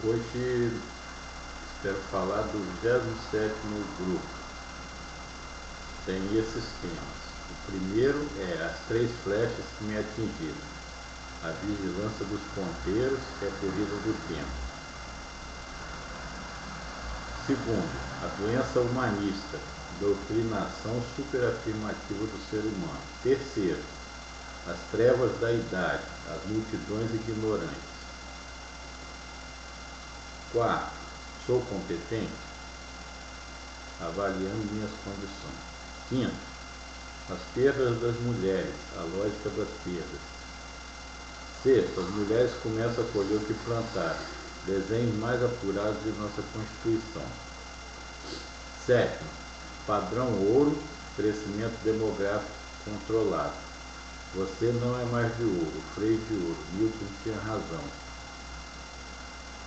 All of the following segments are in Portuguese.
Hoje espero falar do 27º grupo. Tem esses temas. O primeiro é as 3 flechas que me atingiram. A vigilância dos ponteiros e a corrida do tempo. Segundo, a doença humanista, doutrinação superafirmativa do ser humano. Terceiro, as trevas da idade, as multidões ignorantes. Quarto, sou competente? Avaliando minhas condições. Quinto, as perdas das mulheres, a lógica das perdas. Sexto, as mulheres começam a colher o que plantaram, desenhos mais apurados de nossa Constituição. Sétimo, padrão ouro, crescimento demográfico controlado. Você não é mais de ouro, freio de ouro, Milton tinha razão.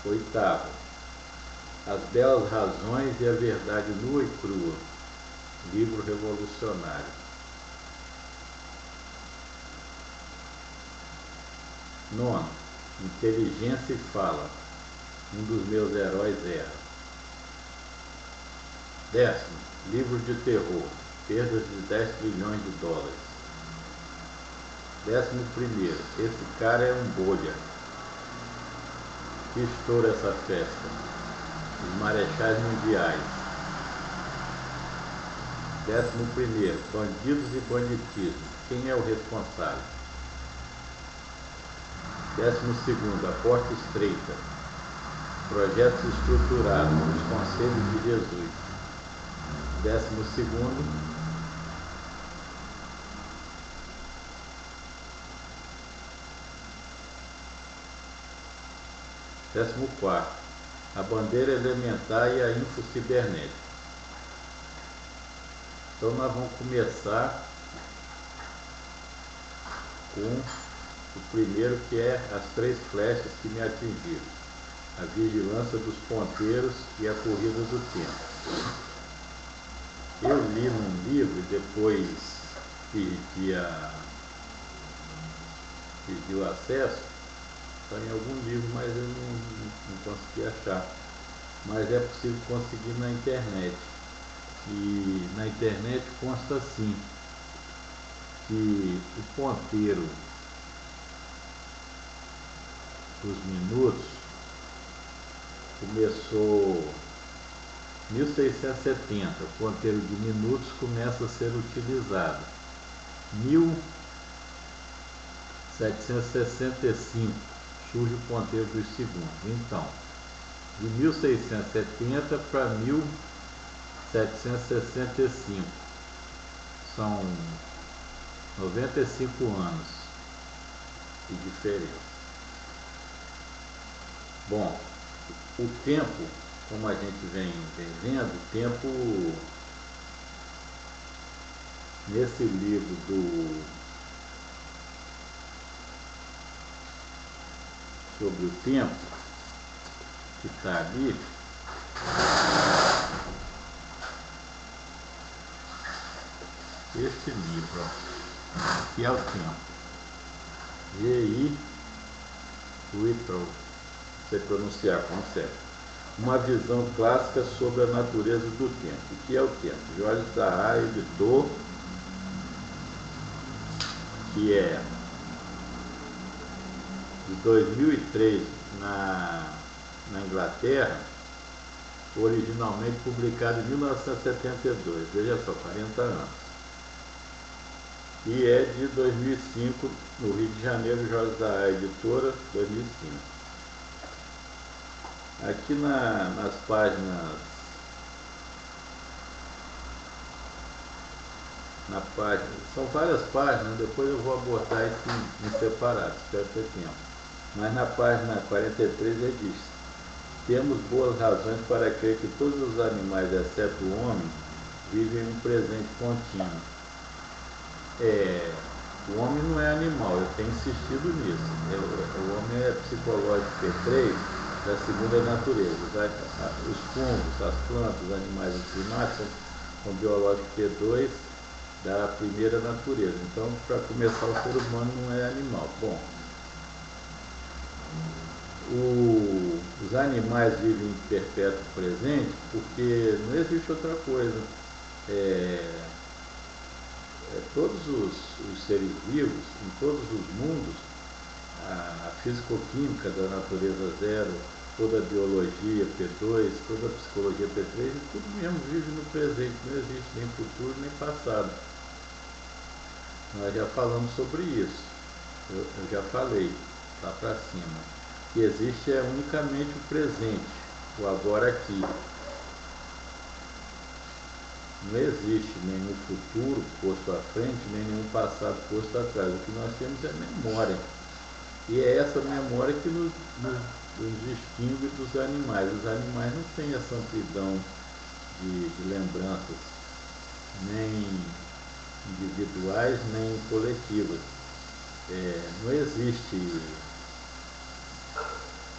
Oitavo, as belas razões e a verdade nua e crua, livro revolucionário. Nono, inteligência e fala, um dos meus heróis erra. Décimo, livro de terror, perdas de 10 trilhões de dólares. 11º, esse cara é um bolha. Que estoura essa festa? Os marechais mundiais. 11º, bandidos e banditismo, quem é o responsável? 12º, a porta estreita, projetos estruturados, os conselhos de Jesus. 12º, a bandeira elementar e a infocibernética. Então nós vamos começar com o primeiro, que é as 3 flechas que me atingiram. A vigilância dos ponteiros e a corrida do tempo. Eu li num livro e depois pedi o acesso. Está em algum livro, mas eu não consegui achar. Mas é possível conseguir na internet. E na internet consta assim, que o ponteiro dos minutos começou em 1670, o ponteiro de minutos começa a ser utilizado. 1765 surge o ponteiro dos segundos. Então, de 1670 para 1765 são 95 anos de diferença. Bom, o tempo, como a gente vem vendo, o tempo nesse livro sobre o tempo, que está ali, esse livro, que é o tempo, G.I. Whittle, você pronunciar como certo. Uma visão clássica sobre a natureza do tempo. O que é o tempo? Jorge Zaha editou, que é de 2003 na Inglaterra, originalmente publicado em 1972, veja só, 40 anos. E é de 2005, no Rio de Janeiro, Jorge Zaha, editora, 2005. Aqui nas páginas, são várias páginas, depois eu vou abordar isso em separado, espero ter tempo. Mas na página 43 ele diz: temos boas razões para crer que todos os animais, exceto o homem, vivem um presente contínuo. O homem não é animal, eu tenho insistido nisso. O homem é psicológico P3 da segunda natureza. Os fungos, as plantas, os animais, os primatas são biológicos P2 da primeira natureza. Então, para começar, o ser humano não é animal. Bom, os os animais vivem em perpétuo presente porque não existe outra coisa. Todos os seres vivos, em todos os mundos, a fisicoquímica da natureza zero, toda a biologia P2, toda a psicologia P3, tudo mesmo vive no presente, não existe nem futuro nem passado. Nós já falamos sobre isso, eu já falei lá para cima. O que existe é unicamente o presente, o agora aqui. Não existe nenhum futuro posto à frente, nem nenhum passado posto atrás. O que nós temos é memória. E é essa memória que nos distingue dos animais. Os animais não têm essa amplidão de lembranças, nem individuais, nem coletivas. Não existe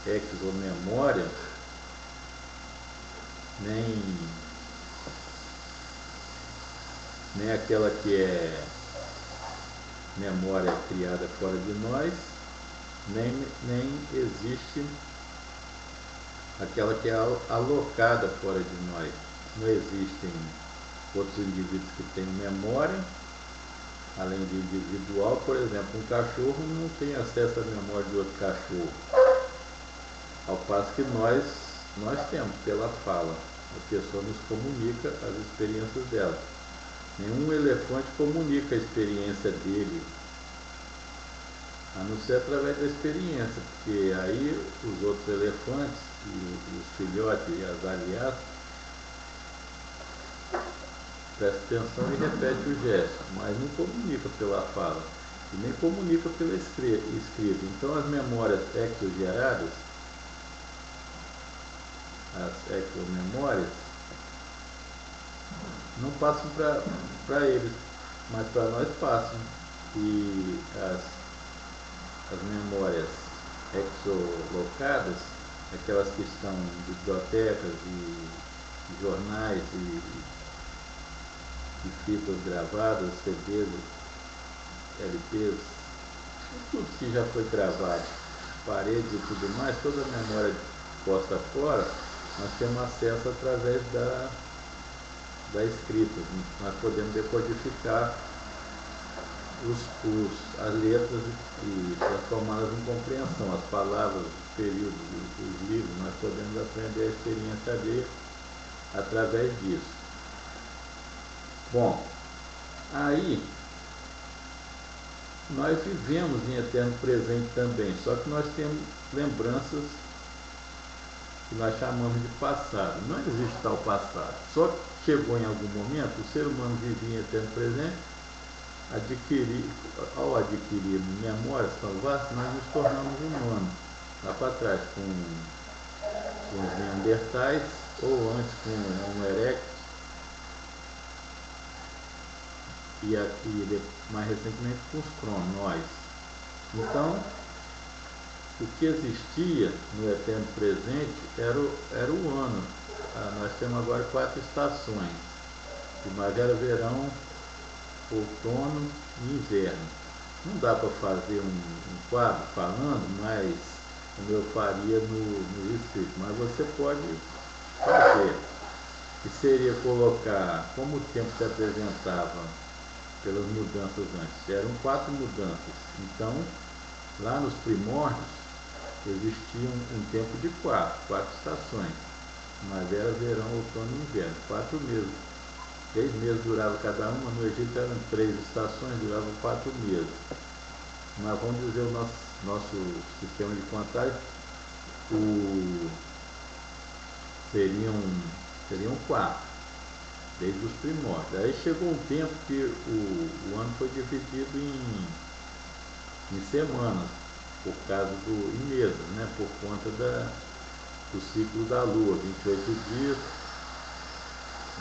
exomemória, nem aquela que é memória criada fora de nós, nem existe aquela que é alocada fora de nós. Não existem outros indivíduos que têm memória, além de individual. Por exemplo, um cachorro não tem acesso à memória de outro cachorro, ao passo que nós temos pela fala. A pessoa nos comunica as experiências dela. Nenhum elefante comunica a experiência dele, a não ser através da experiência, porque aí os outros elefantes, e os filhotes e as aliás, presta atenção e repete o gesto, mas não comunica pela fala, e nem comunica pela escrita. Então as memórias exogeradas, as exomemórias, não passam para eles, mas para nós passam. E as memórias exolocadas, aquelas que estão em bibliotecas e jornais e fitas gravadas, CDs, LPs, tudo que já foi gravado, paredes e tudo mais, toda a memória posta fora, nós temos acesso através da escrita. Nós podemos decodificar as letras e transformá-las em compreensão, as palavras, os períodos, os livros. Nós podemos aprender a experiência alheia através disso. Bom, aí nós vivemos em eterno presente também, só que nós temos lembranças que nós chamamos de passado. Não existe tal passado, só que chegou em algum momento, o ser humano vivia em eterno presente, ao adquirir memórias tão vastas, nós nos tornamos humanos. Lá para trás, com os neandertais, ou antes com o Homo erectus, e mais recentemente com os cronoides. Então, o que existia no eterno presente era o ano. Nós temos agora 4 estações: primavera, verão, outono e inverno. Não dá para fazer um quadro falando, mas como eu faria no escrito, mas você pode fazer. Que seria colocar como o tempo se apresentava pelas mudanças antes. Eram 4 mudanças. Então, lá nos primórdios, existia um tempo de 4 estações: primavera, verão, outono e inverno, 4 meses. 3 meses durava cada uma. No Egito eram 3 estações, duravam 4 meses. Mas vamos dizer, o nosso sistema de contagem seriam 4, desde os primórdios. Aí chegou um tempo que o ano foi dividido em semanas, por causa em meses, né? Por conta do ciclo da Lua, 28 dias,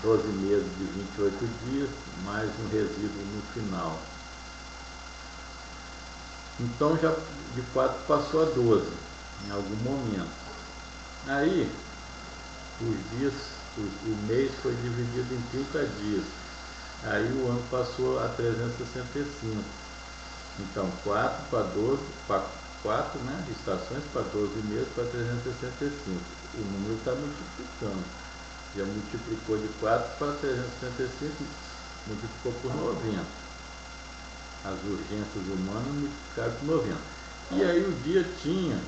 12 meses de 28 dias, mais um resíduo no final. Então já de 4 passou a 12, em algum momento. Aí o mês foi dividido em 30 dias. Aí o ano passou a 365. Então 4 para 12, 24, né, estações para 12 meses para 365. O número está multiplicando. Já multiplicou de 4 para 365, multiplicou por 90. As urgências humanas multiplicaram por 90. E aí o dia tinha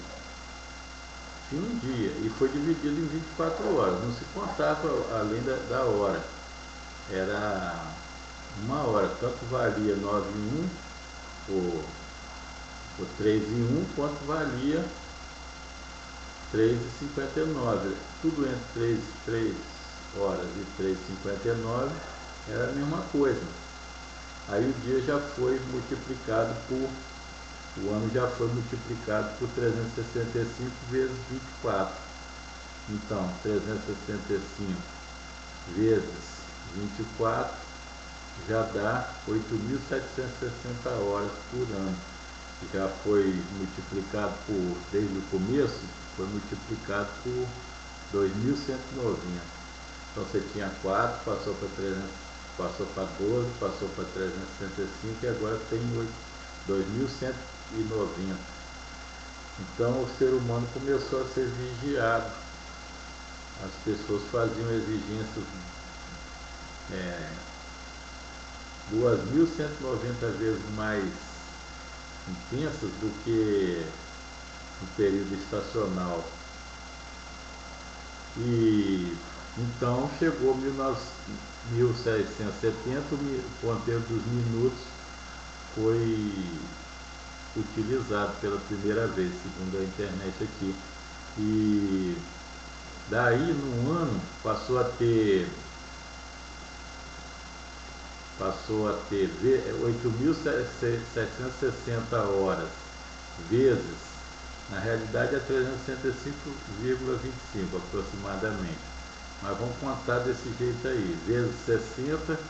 um dia, e foi dividido em 24 horas. Não se contava além da hora. Era uma hora. Tanto valia 9 em 1 ou 3 em 1, quanto valia 3 e 59. Tudo entre 3 horas e 3,59 era a mesma coisa. Aí o dia já foi multiplicado por, o ano já foi multiplicado por 365 vezes 24. Então, 365 vezes 24 já dá 8.760 horas por ano. Já foi multiplicado por, desde o começo, foi multiplicado por 2.190. Então você tinha 4, passou para 300, passou para 12, passou para 365 e agora tem 2.190. Então o ser humano começou a ser vigiado. As pessoas faziam exigências 2.190 vezes mais intensas do que no período estacional. E então chegou 1670, o ponteiro dos minutos foi utilizado pela primeira vez, segundo a internet aqui. E daí, num ano, passou a ter 8.760 horas vezes, na realidade é 365,25 aproximadamente, mas vamos contar desse jeito aí, vezes 60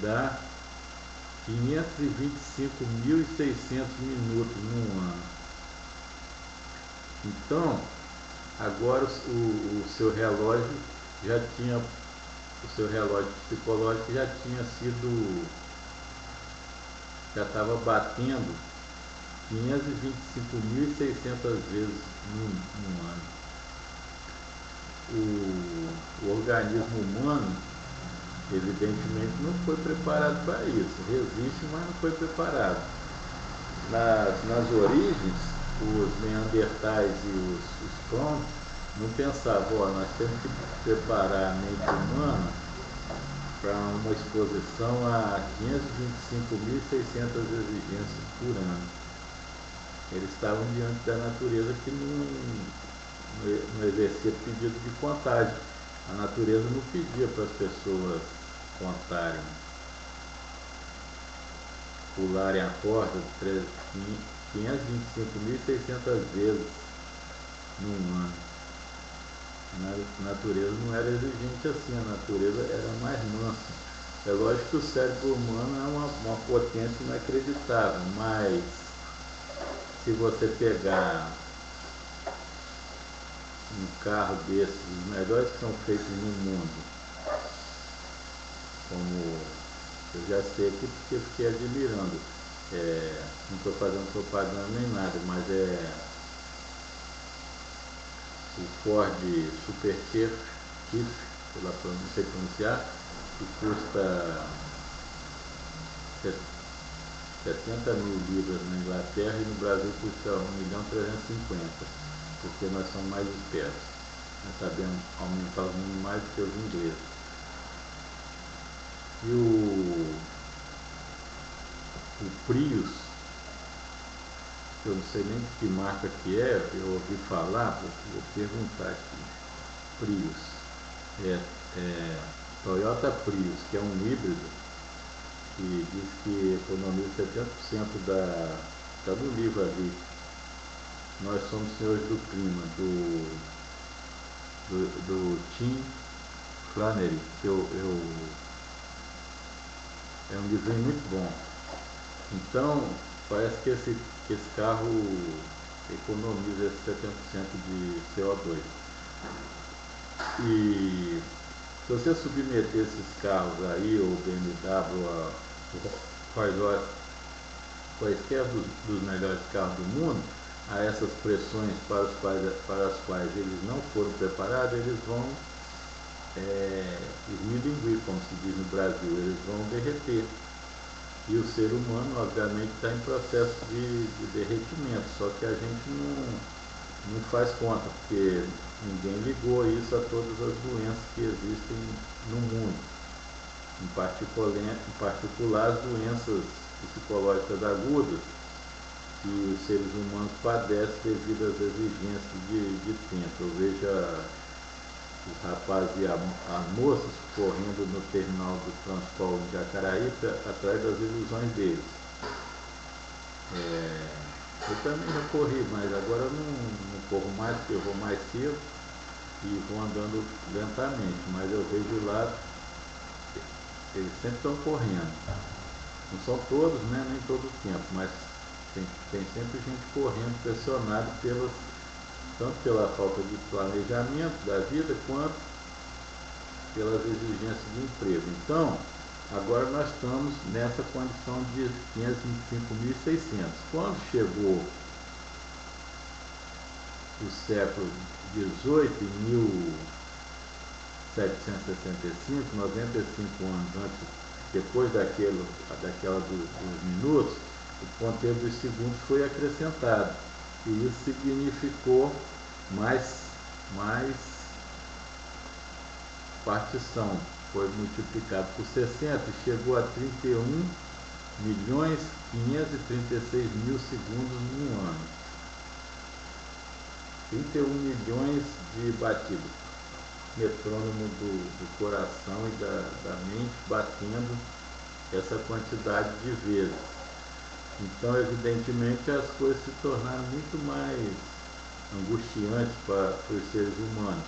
dá 525.600 minutos num ano. Então agora o seu relógio já tinha, o seu relógio psicológico já estava batendo 525.600 vezes num ano. O organismo humano, evidentemente, não foi preparado para isso. Resiste, mas não foi preparado. Nas origens, os neandertais e os cronos não pensavam, nós temos que preparar a mente humana para uma exposição a 525.600 exigências por ano. Eles estavam diante da natureza que não exercia pedido de contagem. A natureza não pedia para as pessoas contarem, pularem a corda 525.600 vezes num ano. A natureza não era exigente assim, a natureza era mais mansa. É lógico que o cérebro humano é uma potência inacreditável, mas se você pegar um carro desses, os melhores que são feitos no mundo, como eu já sei aqui porque fiquei admirando, não estou fazendo propaganda nem nada, mas o Ford Super Chief, não sei pronunciar, que custa 70 mil libras na Inglaterra e no Brasil custa 1.350.000, porque nós somos mais espertos, nós sabemos aumentar os números mais do que os ingleses. E o Prius, eu não sei nem de que marca que é, eu ouvi falar, vou perguntar aqui. Prius, Toyota Prius, que é um híbrido, que diz que economiza 70% está no livro ali. Nós somos senhores do clima, do Tim Flannery, que é um livrinho muito bom. Então, parece que esse carro economiza esse 70% de CO2. E se você submeter esses carros aí, ou BMW, Rolls Royce, quaisquer dos melhores carros do mundo, a essas pressões para as quais eles não foram preparados, eles vão esmilinguir, como se diz no Brasil, eles vão derreter. E o ser humano, obviamente, está em processo de derretimento, só que a gente não faz conta, porque ninguém ligou isso a todas as doenças que existem no mundo, em particular as doenças psicológicas agudas que os seres humanos padecem devido às exigências de tempo. Eu vejo os rapazes e as moças correndo no terminal do Transpol de Jacaraí atrás das ilusões deles. Eu também já corri, mas agora eu não corro mais, porque eu vou mais cedo e vou andando lentamente, mas eu vejo lá, eles sempre estão correndo. Não são todos, né, nem todo o tempo, mas tem sempre gente correndo, pressionado tanto pela falta de planejamento da vida, quanto pelas exigências do emprego. Então, agora nós estamos nessa condição de 525.600. Quando chegou o século XVIII, em 1765, 95 anos antes, depois daquela dos minutos, o ponteiro dos segundos foi acrescentado. E isso significou mais partição. Foi multiplicado por 60 e chegou a 31.536.000 segundos num ano. 31 milhões de batidas. Metrônomo do coração e da mente batendo essa quantidade de vezes. Então, evidentemente, as coisas se tornaram muito mais angustiantes para os seres humanos.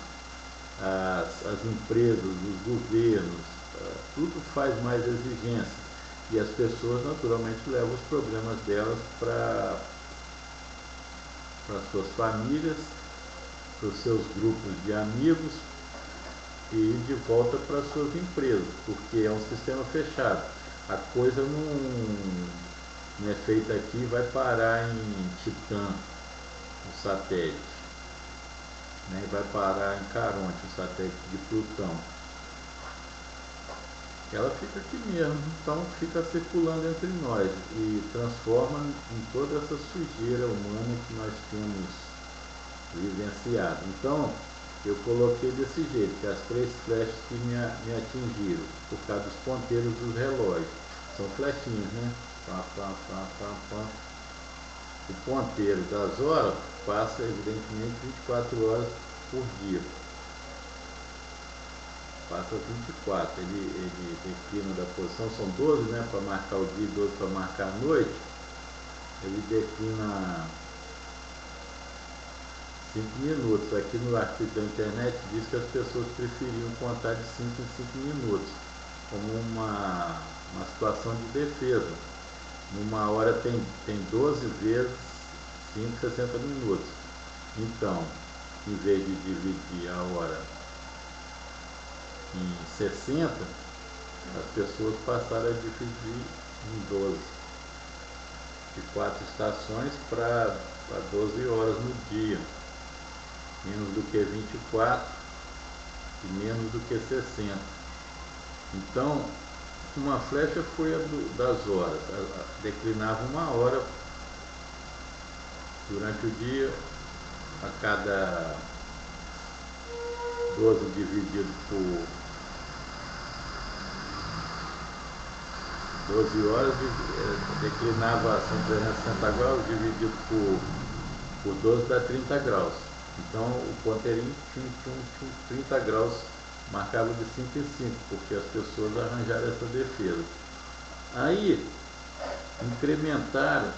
As empresas, os governos, tudo faz mais exigências. E as pessoas, naturalmente, levam os problemas delas para suas famílias, para os seus grupos de amigos e de volta para suas empresas, porque é um sistema fechado. A coisa não é feita aqui e vai parar em Titã, o satélite, né? Vai parar em Caronte, o satélite de Plutão. Ela fica aqui mesmo, então fica circulando entre nós e transforma em toda essa sujeira humana que nós temos vivenciado. Então, eu coloquei desse jeito, que as 3 flechas que me atingiram, por causa dos ponteiros dos relógios, são flechinhas, né? O ponteiro das horas passa, evidentemente, 24 horas por dia. Passa 24, ele declina da posição, são 12, né, para marcar o dia e 12 para marcar a noite. Ele declina 5 minutos. Aqui no artigo da internet diz que as pessoas preferiam contar de 5 em 5 minutos, como uma situação de defesa. Numa hora tem 12 vezes 5, 60 minutos. Então, em vez de dividir a hora em 60, as pessoas passaram a dividir em 12. De 4 estações para 12 horas no dia. Menos do que 24 e menos do que 60. Então, uma flecha foi a das horas, declinava 1 hora durante o dia, a cada 12 dividido por 12 horas, declinava, são 360 graus, dividido por 12 dá 30 graus. Então o ponteirinho tinha 30 graus, marcava de 5 em 5, porque as pessoas arranjaram essa defesa. Aí incrementaram o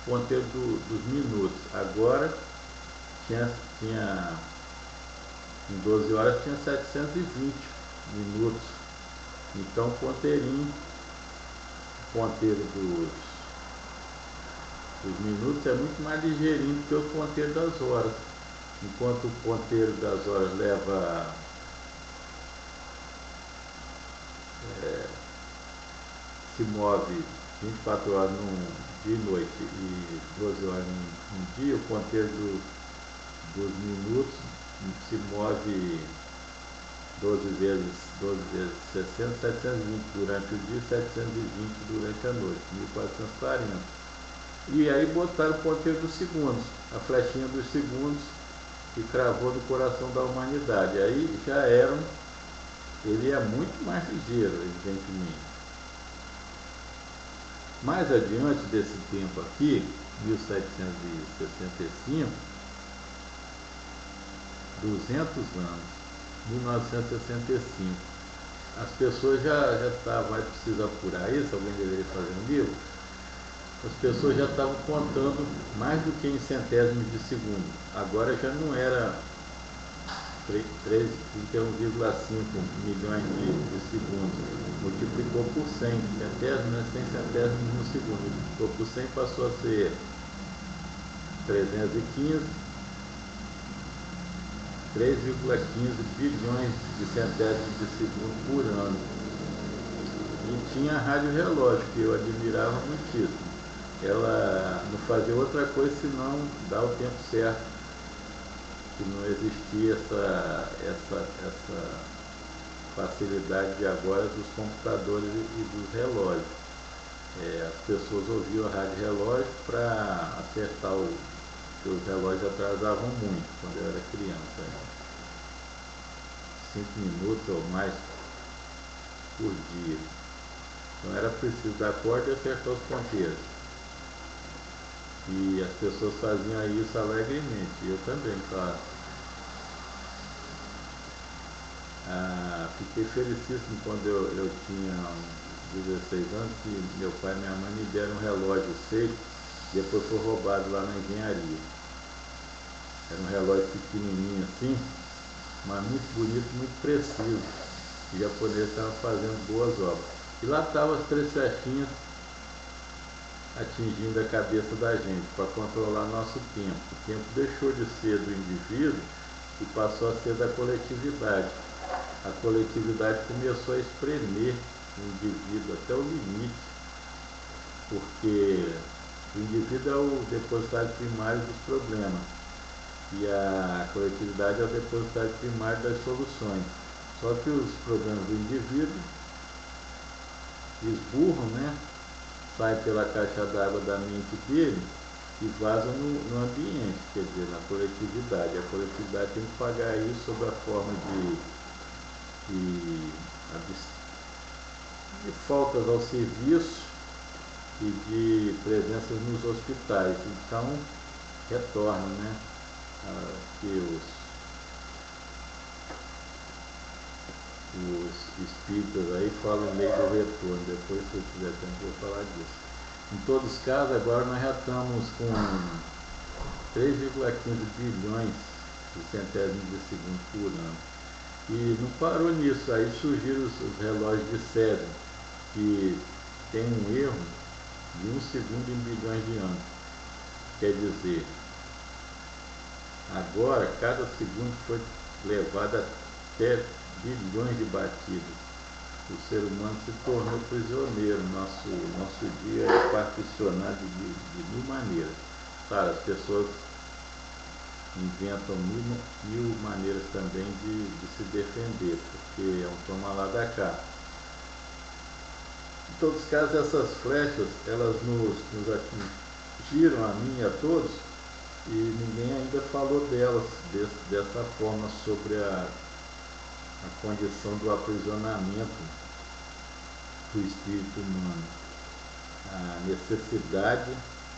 ponteiro dos minutos. Agora tinha em 12 horas tinha 720 minutos. Então o ponteiro dos minutos é muito mais ligeirinho do que o ponteiro das horas. Enquanto o ponteiro das horas se move 24 horas de noite e 12 horas num dia, o ponteiro dos minutos se move 12 vezes 60, 720 durante o dia e 720 durante a noite, 1440. E aí botaram o ponteiro dos segundos, a flechinha dos segundos, que cravou no coração da humanidade. Aí já ele é muito mais ligeiro, evidentemente. Mais adiante desse tempo aqui, 1765, 200 anos, 1965, as pessoas já estavam, vai precisar apurar isso, alguém deveria fazer um livro, as pessoas já estavam contando mais do que em centésimos de segundo. Agora já não era 31,5 milhões de segundos, multiplicou por 100 centésimos, né? 100 centésimos no segundo, multiplicou por 100, passou a ser 3,15 bilhões de centésimos de segundo por ano. E tinha a rádio relógio, que eu admirava muitíssimo. Ela não fazia outra coisa senão dar o tempo certo, que não existia essa facilidade de agora dos computadores e dos relógios. As pessoas ouviam a rádio relógio para acertar porque os relógios atrasavam muito quando eu era criança. 5 minutos ou mais por dia. Então era preciso dar corda e acertar os ponteiros. E as pessoas faziam isso alegremente, eu também, claro. Fiquei felicíssimo quando eu tinha uns 16 anos, que meu pai e minha mãe me deram um relógio seco, depois foi roubado lá na engenharia. Era um relógio pequenininho assim, mas muito bonito, muito preciso. Os japoneses estavam fazendo boas obras. E lá estavam as 3 flechinhas atingindo a cabeça da gente, para controlar nosso tempo. O tempo deixou de ser do indivíduo e passou a ser da coletividade. A coletividade começou a espremer o indivíduo até o limite, porque o indivíduo é o depositário primário dos problemas e a coletividade é o depositário primário das soluções. Só que os problemas do indivíduo esburram, né? Saem pela caixa d'água da mente dele e vazam no ambiente, quer dizer, na coletividade. A coletividade tem que pagar isso sob a forma de faltas ao serviço e de presenças nos hospitais. Então, retorna, né? Que os espíritas aí falam em lei do retorno. Depois, se eu tiver tempo, eu vou falar disso. Em todos os casos, agora nós já estamos com 3,15 bilhões de centésimos de segundo por ano. E não parou nisso, aí surgiram os relógios de Césium, que tem um erro de 1 segundo em bilhões de anos. Quer dizer, agora cada segundo foi levado até bilhões de batidas. O ser humano se tornou prisioneiro. Nosso dia é particionado de mil maneiras. Claro, as pessoas inventam mil maneiras também de se defender, porque é um toma lá da cá. Em todos os casos, essas flechas, elas nos atingiram, a mim e a todos, e ninguém ainda falou delas dessa forma, sobre a condição do aprisionamento do espírito humano, a necessidade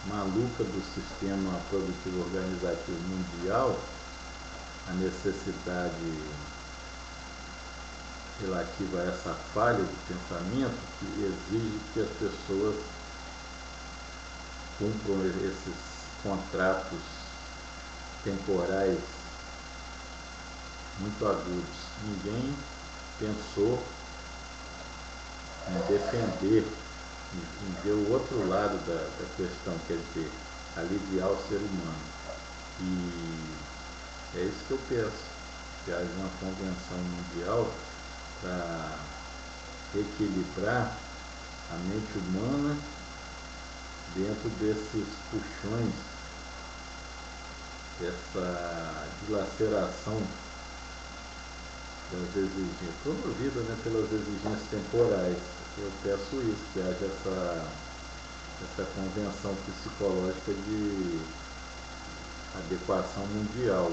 maluca do sistema produtivo organizativo mundial, a necessidade relativa a essa falha do pensamento que exige que as pessoas cumpram esses contratos temporais muito agudos. Ninguém pensou em defender, em ver o outro lado da questão, quer dizer, aliviar o ser humano. E é isso que eu penso, que haja uma convenção mundial para equilibrar a mente humana dentro desses puxões, dessa dilaceração das exigências, promovida, né, pelas exigências temporais. Eu peço isso, que haja essa convenção psicológica de adequação mundial.